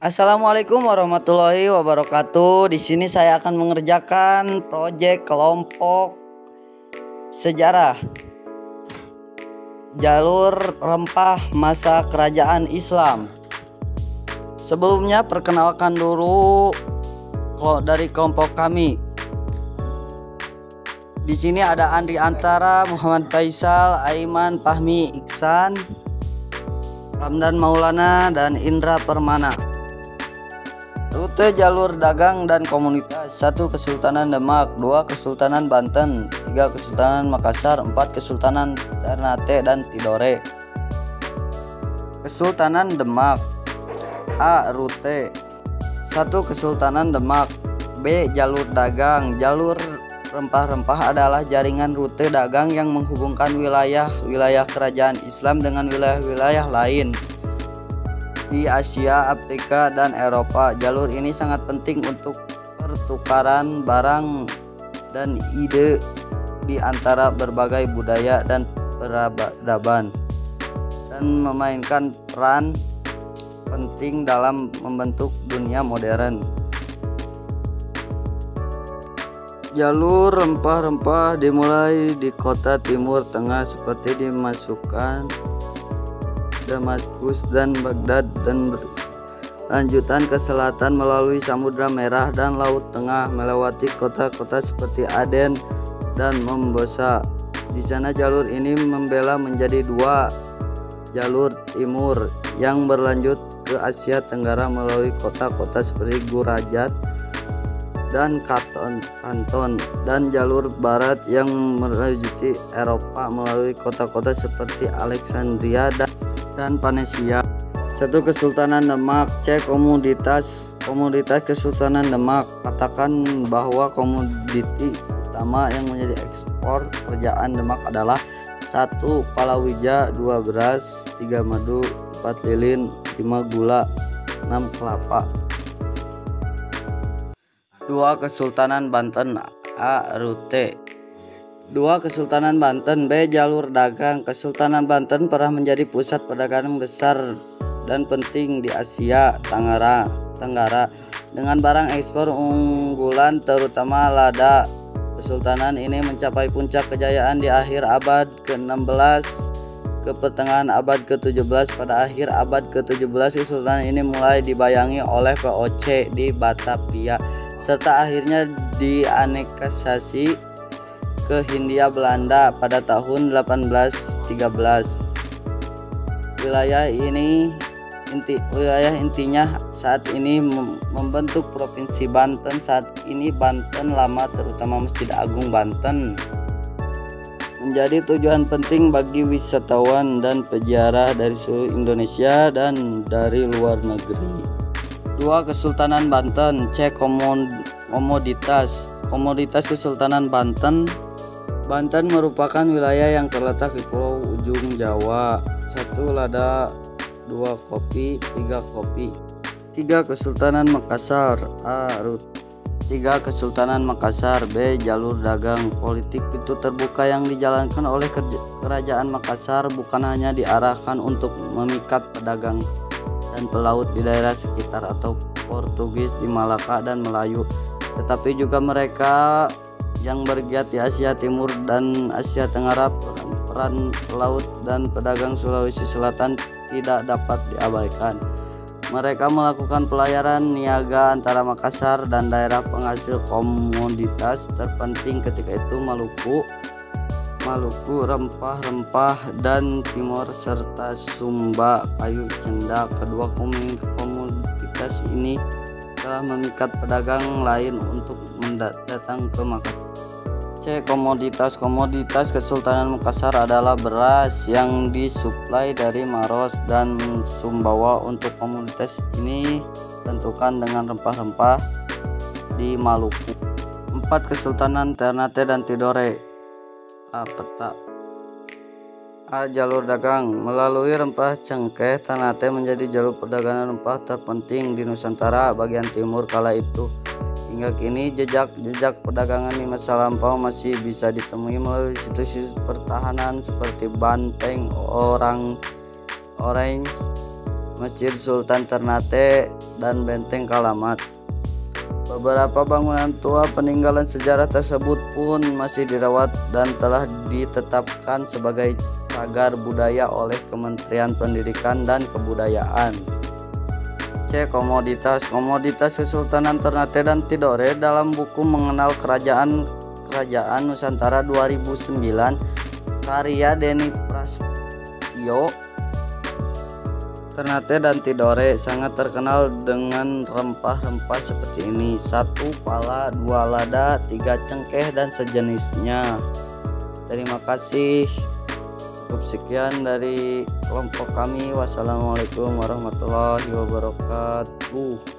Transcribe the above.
Assalamualaikum warahmatullahi wabarakatuh. Di sini saya akan mengerjakan proyek kelompok sejarah jalur rempah masa kerajaan Islam. Sebelumnya perkenalkan dulu dari kelompok kami. Di sini ada Andri Antara, Muhammad Faisal, Aiman, Fahmi, Iksan, Ramdan Maulana, dan Indra Permana. Rute jalur dagang dan komunitas: 1. Kesultanan Demak, 2. Kesultanan Banten, 3. Kesultanan Makassar, 4. Kesultanan Ternate dan Tidore. Kesultanan Demak. A. Rute. 1. Kesultanan Demak. B. Jalur dagang. Jalur rempah-rempah adalah jaringan rute dagang yang menghubungkan wilayah-wilayah kerajaan Islam dengan wilayah-wilayah lain di Asia, Afrika, dan Eropa. Jalur ini sangat penting untuk pertukaran barang dan ide di antara berbagai budaya dan peradaban, dan memainkan peran penting dalam membentuk dunia modern. Jalur rempah-rempah dimulai di kota Timur Tengah seperti dimasukkan Damaskus dan Baghdad, dan berlanjutan ke selatan melalui Samudra Merah dan Laut Tengah melewati kota-kota seperti Aden dan Mombasa. Di sana jalur ini membela menjadi 2 jalur timur yang berlanjut ke Asia Tenggara melalui kota-kota seperti Gurajat dan Kanton, dan jalur barat yang menuju Eropa melalui kota-kota seperti Alexandria dan Venesia. 1. Kesultanan Demak. C. Komoditas Kesultanan Demak. Katakan bahwa komoditi utama yang menjadi ekspor kerajaan Demak adalah: 1. Palawija, 2. Beras, 3. Madu, 4. lilin, 5. Gula, 6. kelapa. 2. Kesultanan Banten. A. Rute. 2. Kesultanan Banten. B. Jalur dagang. Kesultanan Banten pernah menjadi pusat perdagangan besar dan penting di Asia Tenggara dengan barang ekspor unggulan terutama lada. Kesultanan ini mencapai puncak kejayaan di akhir abad ke-16 ke pertengahan abad ke-17. Pada akhir abad ke-17 kesultanan ini mulai dibayangi oleh VOC di Batavia, serta akhirnya dianeksasi ke Hindia Belanda pada tahun 1813. Wilayah intinya saat ini membentuk Provinsi Banten. Saat ini Banten Lama, terutama Masjid Agung Banten, menjadi tujuan penting bagi wisatawan dan peziarah dari seluruh Indonesia dan dari luar negeri. 2. Kesultanan Banten. C. Komoditas Kesultanan Banten. Banten merupakan wilayah yang terletak di pulau ujung Jawa. 1. Lada, 2. kopi, 3. kopi. 3. Kesultanan Makassar. A. Rut. 3. Kesultanan Makassar. B. Jalur dagang. Politik itu terbuka yang dijalankan oleh kerajaan Makassar bukan hanya diarahkan untuk memikat pedagang dan pelaut di daerah sekitar atau Portugis di Malaka dan Melayu, tetapi juga mereka yang bergiat di Asia Timur dan Asia Tenggara. Peran pelaut dan pedagang Sulawesi Selatan tidak dapat diabaikan. Mereka melakukan pelayaran niaga antara Makassar dan daerah penghasil komoditas terpenting ketika itu Maluku, rempah-rempah, dan Timor serta Sumba, kayu cendak. Kedua komoditas ini telah memikat pedagang lain untuk datang ke Makassar. C. Komoditas Kesultanan Makassar adalah beras yang disuplai dari Maros dan Sumbawa. Untuk komoditas ini tentukan dengan rempah-rempah di Maluku. 4. Kesultanan Ternate dan Tidore. A. Peta. A. Jalur dagang. Melalui rempah cengkeh, Ternate menjadi jalur perdagangan rempah terpenting di Nusantara bagian timur kala itu. Hingga kini jejak perdagangan di masa lampau masih bisa ditemui melalui situs-situs pertahanan seperti Banteng, Orange, Masjid Sultan Ternate, dan Benteng Kalamat. Beberapa bangunan tua peninggalan sejarah tersebut pun masih dirawat dan telah ditetapkan sebagai cagar budaya oleh Kementerian Pendidikan dan Kebudayaan. C. Komoditas Kesultanan Ternate dan Tidore dalam buku Mengenal Kerajaan Nusantara 2009 karya Denny Prasetyo. Ternate dan Tidore sangat terkenal dengan rempah-rempah seperti ini: 1 pala, 2 lada, 3 cengkeh, dan sejenisnya. Terima kasih. Cukup sekian dari kelompok kami. Wassalamualaikum warahmatullahi wabarakatuh.